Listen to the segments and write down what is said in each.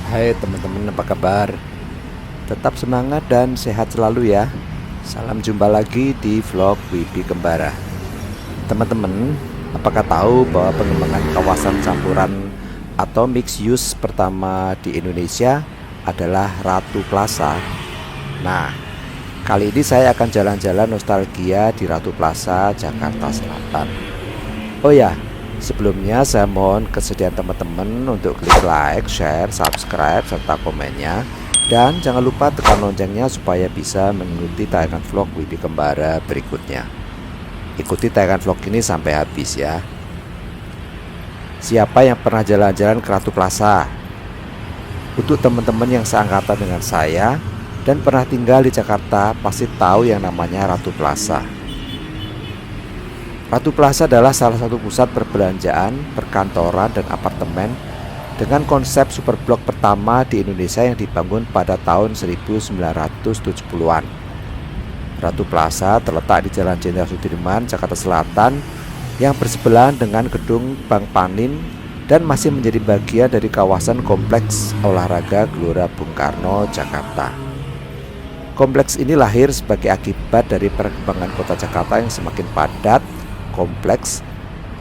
Hai teman-teman, apa kabar? Tetap semangat dan sehat selalu ya. Salam jumpa lagi di vlog Wibi Kembara. Teman-teman, apakah tahu bahwa pengembangan kawasan campuran atau mixed use pertama di Indonesia adalah Ratu Plaza? Nah, kali ini saya akan jalan-jalan nostalgia di Ratu Plaza, Jakarta Selatan. Oh ya, sebelumnya saya mohon kesediaan teman-teman untuk klik like, share, subscribe, serta komennya. Dan jangan lupa tekan loncengnya supaya bisa mengikuti tayangan vlog Wibi Kembara berikutnya. Ikuti tayangan vlog ini sampai habis ya. Siapa yang pernah jalan-jalan ke Ratu Plaza? Untuk teman-teman yang seangkatan dengan saya dan pernah tinggal di Jakarta pasti tahu yang namanya Ratu Plaza. Ratu Plaza adalah salah satu pusat perbelanjaan, perkantoran, dan apartemen dengan konsep superblok pertama di Indonesia yang dibangun pada tahun 1970-an. Ratu Plaza terletak di Jalan Jenderal Sudirman, Jakarta Selatan yang bersebelahan dengan gedung Bank Panin dan masih menjadi bagian dari kawasan Kompleks Olahraga Gelora Bung Karno, Jakarta. Kompleks ini lahir sebagai akibat dari perkembangan kota Jakarta yang semakin padat, kompleks,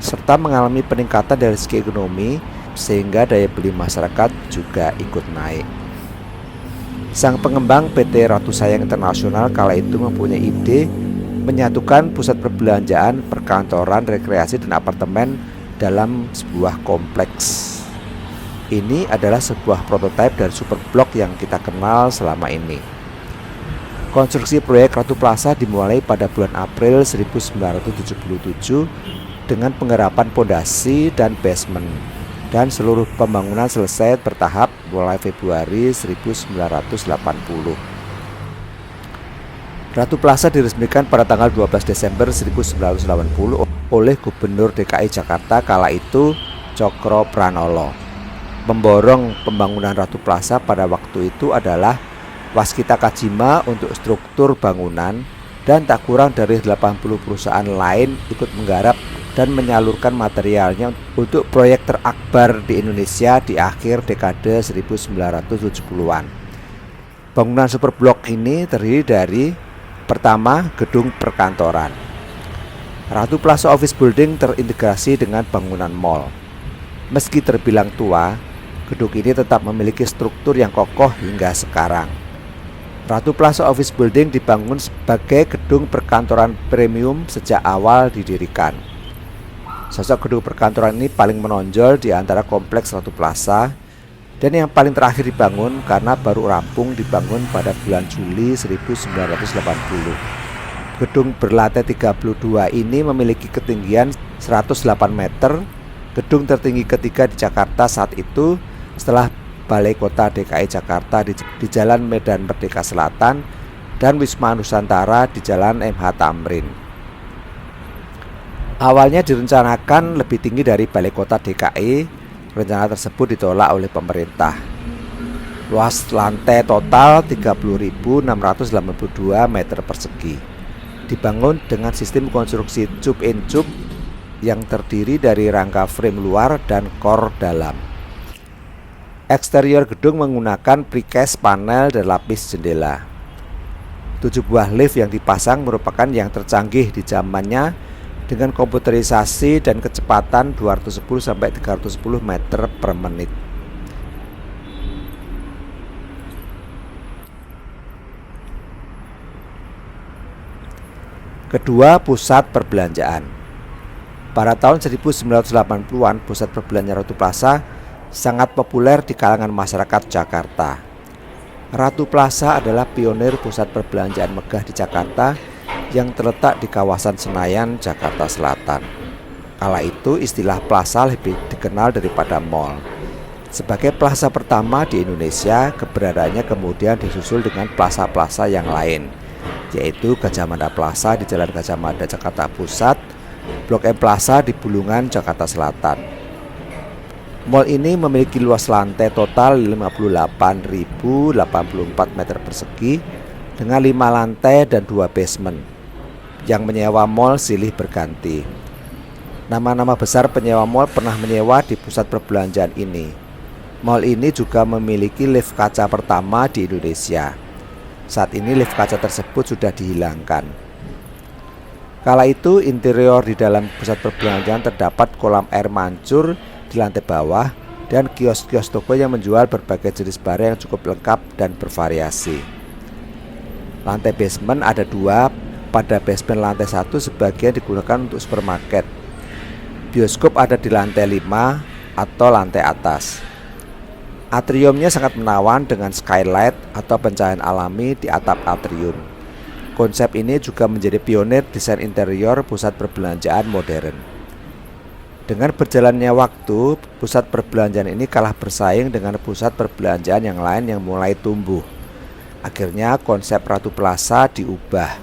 serta mengalami peningkatan dari segi ekonomi sehingga daya beli masyarakat juga ikut naik. Sang pengembang PT Ratu Sayang Internasional kala itu mempunyai ide menyatukan pusat perbelanjaan, perkantoran, rekreasi, dan apartemen dalam sebuah kompleks. Ini adalah sebuah prototipe dari superblok yang kita kenal selama ini. Konstruksi proyek Ratu Plaza dimulai pada bulan April 1977 dengan penggarapan pondasi dan basement, dan seluruh pembangunan selesai bertahap mulai Februari 1980. Ratu Plaza diresmikan pada tanggal 12 Desember 1980 oleh Gubernur DKI Jakarta kala itu Cokro Pranolo. Pemborong pembangunan Ratu Plaza pada waktu itu adalah Waskita Kajima untuk struktur bangunan, dan tak kurang dari 80 perusahaan lain ikut menggarap dan menyalurkan materialnya untuk proyek terakbar di Indonesia di akhir dekade 1970-an. Bangunan superblok ini terdiri dari: pertama, gedung perkantoran. Ratu Plaza Office Building terintegrasi dengan bangunan mall. Meski terbilang tua, gedung ini tetap memiliki struktur yang kokoh hingga sekarang. Ratu Plaza Office Building dibangun sebagai gedung perkantoran premium sejak awal didirikan. Sosok gedung perkantoran ini paling menonjol di antara kompleks Ratu Plaza, dan yang paling terakhir dibangun karena baru rampung dibangun pada bulan Juli 1980. Gedung berlantai 32 ini memiliki ketinggian 108 meter, gedung tertinggi ketiga di Jakarta saat itu setelah Balai Kota DKI Jakarta di Jalan Medan Merdeka Selatan dan Wisma Nusantara di Jalan MH Tamrin. Awalnya direncanakan lebih tinggi dari Balai Kota DKI. Rencana tersebut ditolak oleh pemerintah. Luas lantai total 30.682 meter persegi. Dibangun dengan sistem konstruksi cube in cube yang terdiri dari rangka frame luar dan core dalam. Eksterior gedung menggunakan precast panel dan lapis jendela. 7 buah lift yang dipasang merupakan yang tercanggih di zamannya dengan komputerisasi dan kecepatan 210-310 meter per menit. Kedua, pusat perbelanjaan. Pada tahun 1980-an, pusat perbelanjaan Ratu Plaza sangat populer di kalangan masyarakat Jakarta. Ratu Plaza adalah pionir pusat perbelanjaan megah di Jakarta yang terletak di kawasan Senayan, Jakarta Selatan. Kala itu istilah plaza lebih dikenal daripada mall. Sebagai plaza pertama di Indonesia, keberadaannya kemudian disusul dengan plaza-plaza yang lain, yaitu Gajah Mada Plaza di Jalan Gajah Mada, Jakarta Pusat, Blok M Plaza di Bulungan, Jakarta Selatan. Mall ini memiliki luas lantai total 58.084 meter persegi dengan 5 lantai dan 2 basement. Yang menyewa mall silih berganti. Nama-nama besar penyewa mall pernah menyewa di pusat perbelanjaan ini. Mall ini juga memiliki lift kaca pertama di Indonesia. Saat ini lift kaca tersebut sudah dihilangkan. Kala itu interior di dalam pusat perbelanjaan terdapat kolam air mancur di lantai bawah dan kios-kios toko yang menjual berbagai jenis barang yang cukup lengkap dan bervariasi. Lantai basement ada 2, pada basement lantai 1 sebagian digunakan untuk supermarket. Bioskop ada di lantai 5 atau lantai atas. Atriumnya sangat menawan dengan skylight atau pencahayaan alami di atap atrium. Konsep ini juga menjadi pionir desain interior pusat perbelanjaan modern. Dengan berjalannya waktu, pusat perbelanjaan ini kalah bersaing dengan pusat perbelanjaan yang lain yang mulai tumbuh. Akhirnya konsep Ratu Plaza diubah.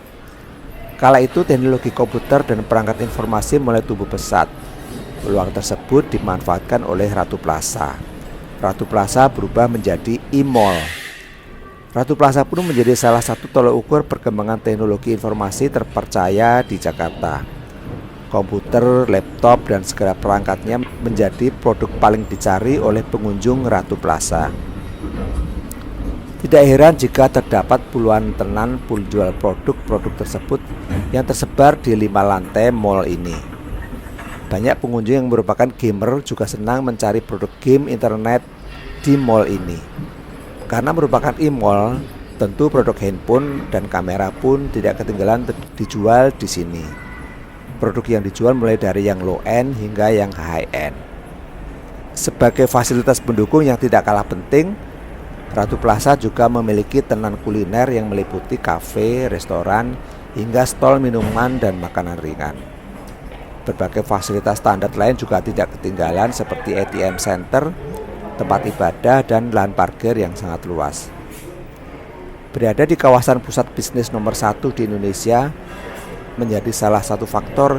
Kala itu teknologi komputer dan perangkat informasi mulai tumbuh pesat. Peluang tersebut dimanfaatkan oleh Ratu Plaza. Ratu Plaza berubah menjadi e-mall. Ratu Plaza pun menjadi salah satu tolak ukur perkembangan teknologi informasi terpercaya di Jakarta. Komputer, laptop, dan segala perangkatnya menjadi produk paling dicari oleh pengunjung Ratu Plaza. Tidak heran jika terdapat puluhan tenan penjual produk-produk tersebut yang tersebar di 5 lantai mall ini. Banyak pengunjung yang merupakan gamer juga senang mencari produk game internet di mall ini. Karena merupakan e-mall, tentu produk handphone dan kamera pun tidak ketinggalan dijual di sini. Produk yang dijual mulai dari yang low end hingga yang high end. Sebagai fasilitas pendukung yang tidak kalah penting, Ratu Plaza juga memiliki tenan kuliner yang meliputi kafe, restoran, hingga stol minuman dan makanan ringan. Berbagai fasilitas standar lain juga tidak ketinggalan seperti ATM center, tempat ibadah, dan lahan parkir yang sangat luas. Berada di kawasan pusat bisnis nomor 1 di Indonesia menjadi salah satu faktor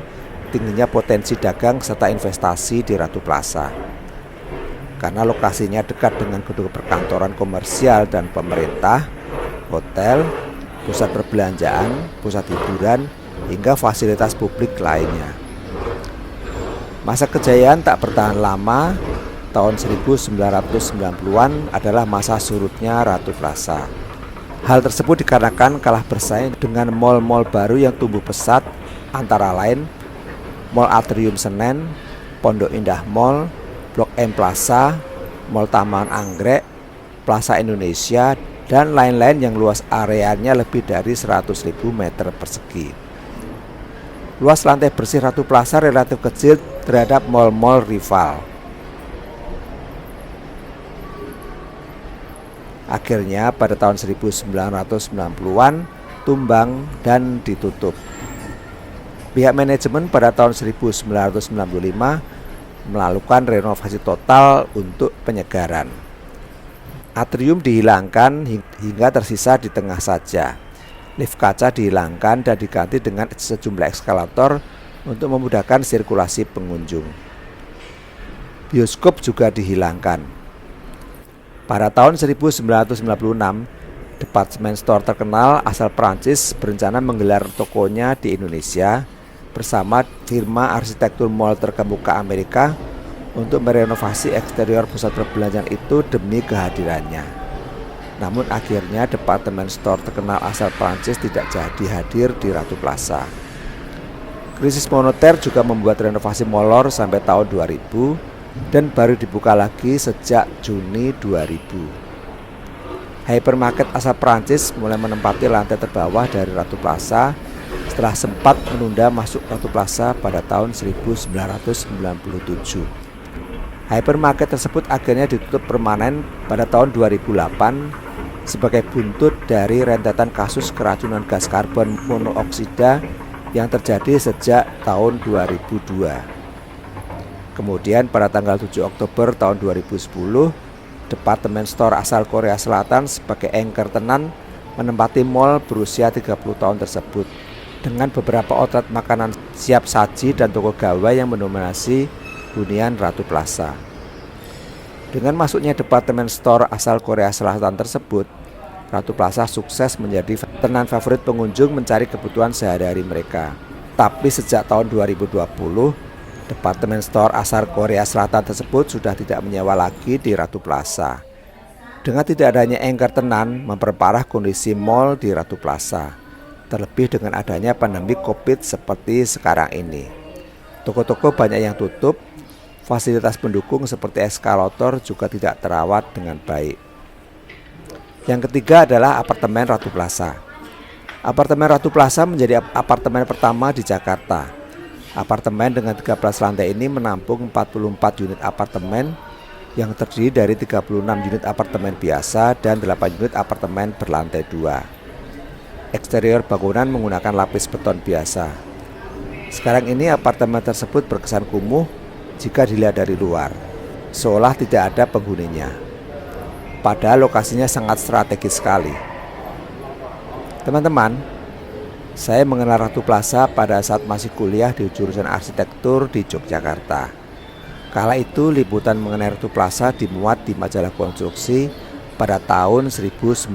tingginya potensi dagang serta investasi di Ratu Plaza. Karena lokasinya dekat dengan gedung perkantoran komersial dan pemerintah, hotel, pusat perbelanjaan, pusat hiburan, hingga fasilitas publik lainnya. Masa kejayaan tak bertahan lama. Tahun 1990-an adalah masa surutnya Ratu Plaza. Hal tersebut dikarenakan kalah bersaing dengan mal-mal baru yang tumbuh pesat, antara lain Mall Atrium Senen, Pondok Indah Mall, Blok M Plaza, Mall Taman Anggrek, Plaza Indonesia, dan lain-lain yang luas areanya lebih dari 100.000 meter persegi. Luas lantai bersih Ratu Plaza relatif kecil terhadap mal-mal rival. Akhirnya pada tahun 1990-an tumbang dan ditutup. Pihak manajemen pada tahun 1995 melakukan renovasi total untuk penyegaran. Atrium dihilangkan hingga tersisa di tengah saja. Lift kaca dihilangkan dan diganti dengan sejumlah eskalator untuk memudahkan sirkulasi pengunjung. Bioskop juga dihilangkan. Pada tahun 1996, department store terkenal asal Prancis berencana menggelar tokonya di Indonesia bersama firma arsitektur mall terkemuka Amerika untuk merenovasi eksterior pusat perbelanjaan itu demi kehadirannya. Namun akhirnya departemen store terkenal asal Prancis tidak jadi hadir di Ratu Plaza. Krisis moneter juga membuat renovasi molor sampai tahun 2000 dan baru dibuka lagi sejak Juni 2000. Hypermarket asal Prancis mulai menempati lantai terbawah dari Ratu Plaza setelah sempat menunda masuk Ratu Plaza pada tahun 1997. Hypermarket tersebut akhirnya ditutup permanen pada tahun 2008 sebagai buntut dari rentetan kasus keracunan gas karbon monoksida yang terjadi sejak tahun 2002. Kemudian pada tanggal 7 Oktober tahun 2010, departemen store asal Korea Selatan sebagai anchor tenan menempati mall berusia 30 tahun tersebut dengan beberapa outlet makanan siap saji dan toko gawai yang mendominasi hunian Ratu Plaza. Dengan masuknya departemen store asal Korea Selatan tersebut, Ratu Plaza sukses menjadi tenan favorit pengunjung mencari kebutuhan sehari-hari mereka. Tapi sejak tahun 2020, Departemen store asal Korea Selatan tersebut sudah tidak menyewa lagi di Ratu Plaza. Dengan tidak adanya anchor tenan memperparah kondisi mall di Ratu Plaza, terlebih dengan adanya pandemi COVID seperti sekarang ini. Toko-toko banyak yang tutup, fasilitas pendukung seperti eskalator juga tidak terawat dengan baik. Yang ketiga adalah apartemen Ratu Plaza. Apartemen Ratu Plaza menjadi apartemen pertama di Jakarta. Apartemen dengan 13 lantai ini menampung 44 unit apartemen yang terdiri dari 36 unit apartemen biasa dan 8 unit apartemen berlantai 2. Eksterior bangunan menggunakan lapis beton biasa. Sekarang ini apartemen tersebut berkesan kumuh jika dilihat dari luar, seolah tidak ada penghuninya. Padahal lokasinya sangat strategis sekali. Teman-teman, saya mengenal Ratu Plaza pada saat masih kuliah di jurusan arsitektur di Yogyakarta. Kala itu liputan mengenai Ratu Plaza dimuat di majalah konstruksi pada tahun 1982.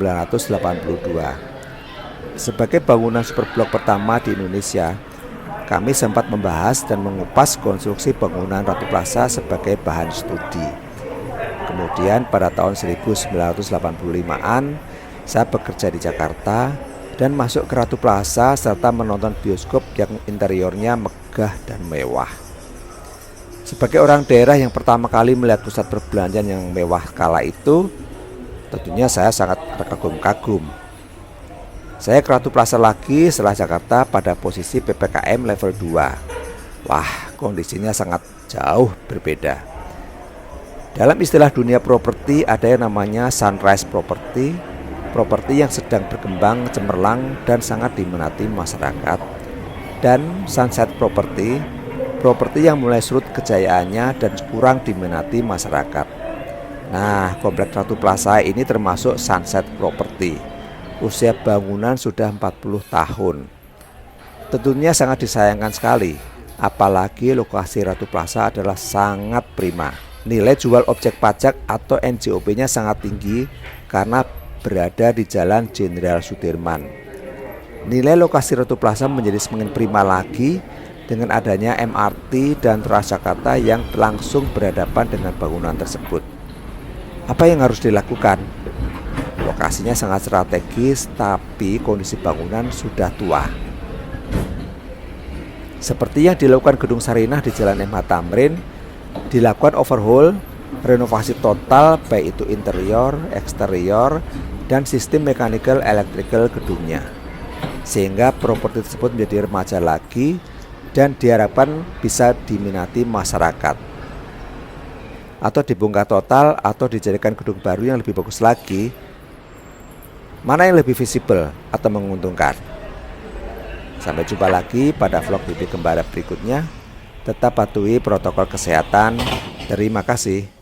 Sebagai bangunan superblok pertama di Indonesia, kami sempat membahas dan mengupas konstruksi bangunan Ratu Plaza sebagai bahan studi. Kemudian pada tahun 1985-an, saya bekerja di Jakarta dan masuk ke Ratu Plaza serta menonton bioskop yang interiornya megah dan mewah. Sebagai orang daerah yang pertama kali melihat pusat perbelanjaan yang mewah kala itu, tentunya saya sangat terkagum-kagum. Saya ke Ratu Plaza lagi setelah Jakarta pada posisi PPKM level 2. Wah, kondisinya sangat jauh berbeda. Dalam istilah dunia properti ada yang namanya sunrise property, properti yang sedang berkembang cemerlang dan sangat diminati masyarakat, dan sunset property, properti yang mulai surut kejayaannya dan kurang diminati masyarakat. Nah, kompleks Ratu Plaza ini termasuk sunset property. Usia bangunan sudah 40 tahun. Tentunya sangat disayangkan sekali, apalagi lokasi Ratu Plaza adalah sangat prima. Nilai jual objek pajak atau NJOP-nya sangat tinggi karena berada di Jalan Jenderal Sudirman. Nilai lokasi Ratu Plaza menjadi semakin prima lagi dengan adanya MRT dan Transjakarta yang langsung berhadapan dengan bangunan tersebut. Apa yang harus dilakukan? Lokasinya sangat strategis, tapi kondisi bangunan sudah tua. Seperti yang dilakukan Gedung Sarinah di Jalan MH Tamrin, dilakukan overhaul, renovasi total baik itu interior, eksterior, dan sistem mechanical electrical gedungnya, sehingga properti tersebut menjadi remaja lagi dan diharapkan bisa diminati masyarakat, atau dibongkar total atau dijadikan gedung baru yang lebih bagus lagi. Mana yang lebih visible atau menguntungkan? Sampai jumpa lagi pada vlog Bibi Kembara berikutnya. Tetap patuhi protokol kesehatan. Terima kasih.